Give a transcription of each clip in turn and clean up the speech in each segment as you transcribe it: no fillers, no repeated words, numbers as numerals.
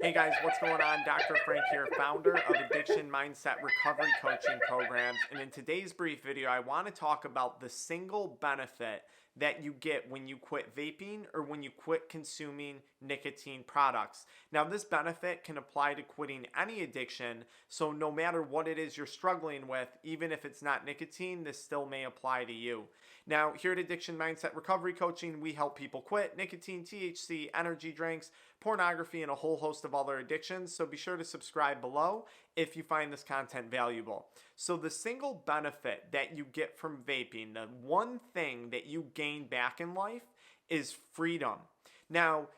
Hey guys, what's going on? Dr. Frank here, founder of Addiction Mindset Recovery Coaching Programs. And in today's brief video, I want to talk about the single benefit that you get when you quit vaping or when you quit consuming nicotine products. Now, this benefit can apply to quitting any addiction. So no matter what it is you're struggling with, even if it's not nicotine, this still may apply to you. Now, here at Addiction Mindset Recovery Coaching, we help people quit nicotine, THC, energy drinks, pornography, and a whole host of other addictions. So be sure to subscribe below if you find this content valuable. So the single benefit that you get from vaping, the one thing that you gain back in life is freedom. Now,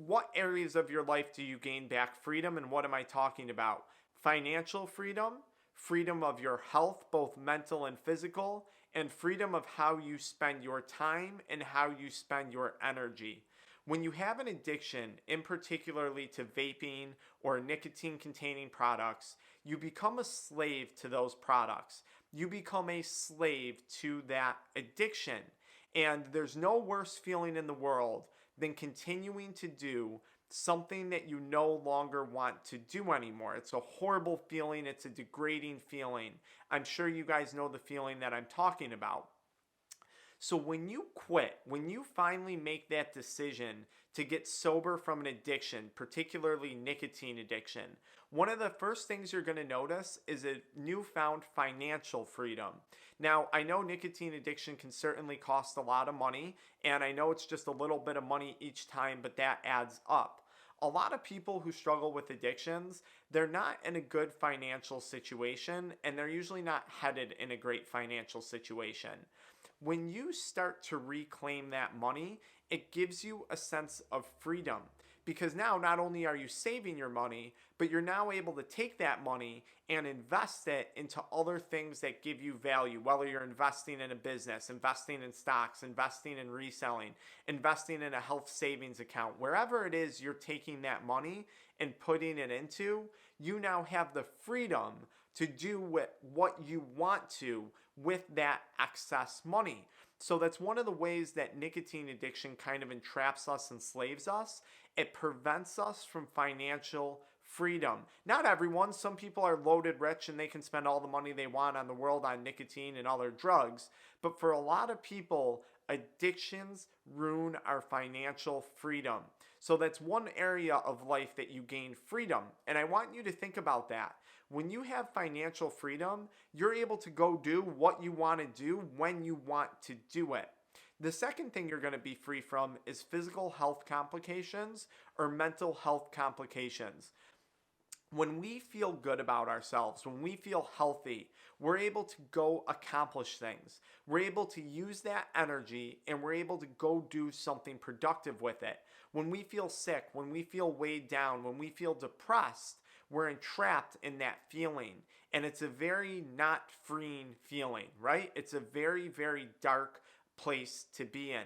what areas of your life do you gain back freedom, and what am I talking about? Financial freedom, freedom of your health, both mental and physical, and freedom of how you spend your time and how you spend your energy. When you have an addiction, in particularly to vaping or nicotine-containing products, you become a slave to those products. You become a slave to that addiction. And there's no worse feeling in the world than continuing to do something that you no longer want to do anymore. It's a horrible feeling. It's a degrading feeling. I'm sure you guys know the feeling that I'm talking about. So when you quit, when you finally make that decision to get sober from an addiction, particularly nicotine addiction, one of the first things you're going to notice is a newfound financial freedom. Now, I know nicotine addiction can certainly cost a lot of money, and I know it's just a little bit of money each time, but that adds up. A lot of people who struggle with addictions, they're not in a good financial situation, and they're usually not headed in a great financial situation. When you start to reclaim that money, it gives you a sense of freedom, because now not only are you saving your money, but you're now able to take that money and invest it into other things that give you value, whether you're investing in a business, investing in stocks, investing in reselling, investing in a health savings account. Wherever it is you're taking that money and putting it into, you now have the freedom to do what you want to with that excess money. So that's one of the ways that nicotine addiction kind of entraps us, enslaves us. It prevents us from financial freedom. Not everyone. Some people are loaded rich and they can spend all the money they want on the world on nicotine and other drugs. But for a lot of people, addictions ruin our financial freedom. So that's one area of life that you gain freedom. And I want you to think about that. When you have financial freedom, you're able to go do what you want to do when you want to do it. The second thing you're going to be free from is physical health complications or mental health complications. When we feel good about ourselves, when we feel healthy, we're able to go accomplish things. We're able to use that energy and we're able to go do something productive with it. When we feel sick, when we feel weighed down, when we feel depressed, we're entrapped in that feeling. And it's a very not freeing feeling, right? It's a very, very dark place to be in.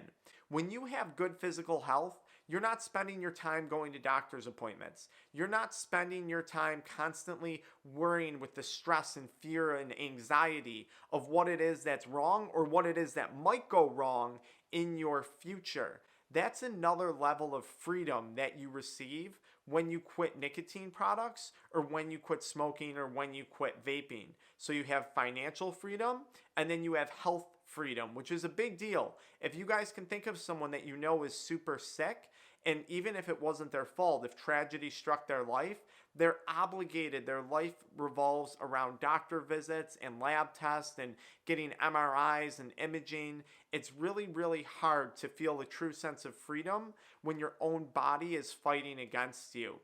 When you have good physical health, you're not spending your time going to doctor's appointments. You're not spending your time constantly worrying with the stress and fear and anxiety of what it is that's wrong or what it is that might go wrong in your future. That's another level of freedom that you receive when you quit nicotine products or when you quit smoking or when you quit vaping. So you have financial freedom and then you have health freedom, which is a big deal. If you guys can think of someone that you know is super sick, and even if it wasn't their fault, if tragedy struck their life, they're obligated. Their life revolves around doctor visits and lab tests and getting MRIs and imaging. It's really, really hard to feel the true sense of freedom when your own body is fighting against you.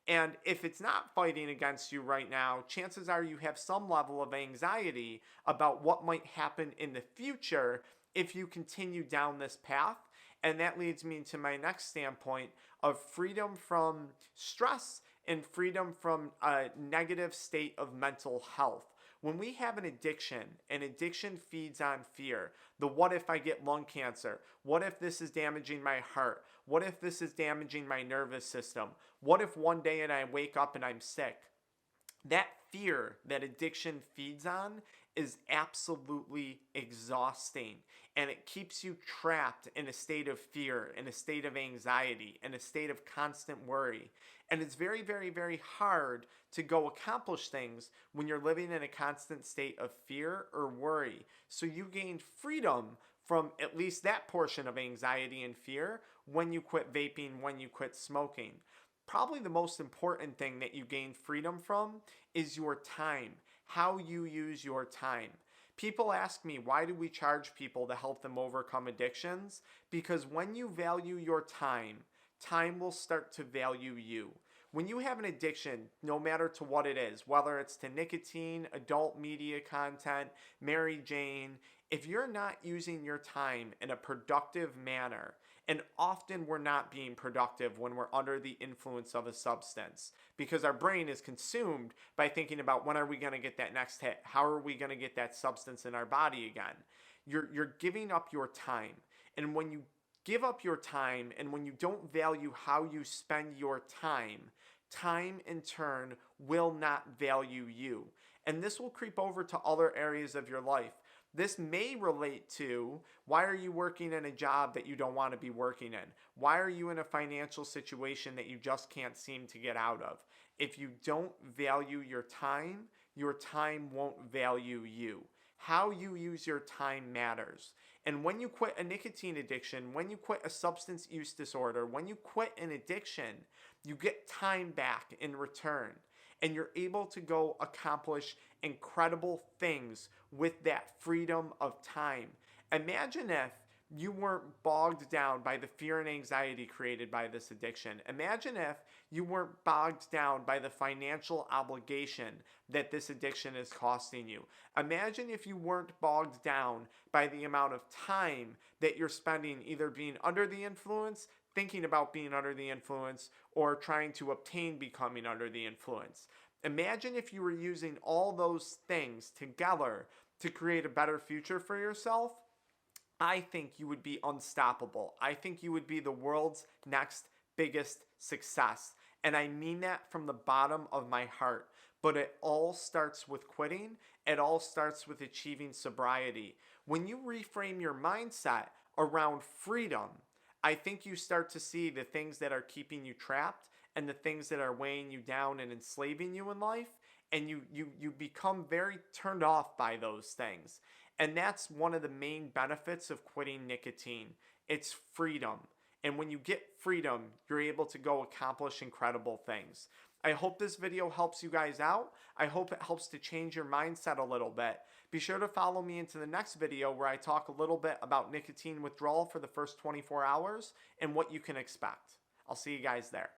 And if it's not fighting against you right now, chances are you have some level of anxiety about what might happen in the future if you continue down this path. And that leads me to my next standpoint of freedom from stress and freedom from a negative state of mental health. When we have an addiction feeds on fear. The what if I get lung cancer? What if this is damaging my heart? What if this is damaging my nervous system? What if one day and I wake up and I'm sick? That fear that addiction feeds on is absolutely exhausting, and it keeps you trapped in a state of fear, in a state of anxiety, in a state of constant worry. And it's very, very, very hard to go accomplish things when you're living in a constant state of fear or worry. So you gain freedom from at least that portion of anxiety and fear when you quit vaping, when you quit smoking. Probably the most important thing that you gain freedom from is your time, how you use your time. People ask me, why do we charge people to help them overcome addictions? Because when you value your time, time will start to value you. When you have an addiction, no matter to what it is, whether it's to nicotine, adult media content, Mary Jane, if you're not using your time in a productive manner, and often we're not being productive when we're under the influence of a substance, because our brain is consumed by thinking about when are we going to get that next hit? How are we going to get that substance in our body again? You're giving up your time. And when you give up your time and when you don't value how you spend your time, time in turn will not value you. And this will creep over to other areas of your life. This may relate to, why are you working in a job that you don't want to be working in? Why are you in a financial situation that you just can't seem to get out of? If you don't value your time won't value you. How you use your time matters. And when you quit a nicotine addiction, when you quit a substance use disorder, when you quit an addiction, you get time back in return. And you're able to go accomplish incredible things with that freedom of time. Imagine if you weren't bogged down by the fear and anxiety created by this addiction. Imagine if you weren't bogged down by the financial obligation that this addiction is costing you. Imagine if you weren't bogged down by the amount of time that you're spending either being under the influence, thinking about being under the influence, or trying to obtain becoming under the influence. Imagine if you were using all those things together to create a better future for yourself. I think you would be unstoppable. I think you would be the world's next biggest success. And I mean that from the bottom of my heart. But it all starts with quitting. It all starts with achieving sobriety. When you reframe your mindset around freedom, I think you start to see the things that are keeping you trapped and the things that are weighing you down and enslaving you in life, and you become very turned off by those things. And that's one of the main benefits of quitting nicotine. It's freedom. And when you get freedom, you're able to go accomplish incredible things. I hope this video helps you guys out. I hope it helps to change your mindset a little bit. Be sure to follow me into the next video where I talk a little bit about nicotine withdrawal for the first 24 hours and what you can expect. I'll see you guys there.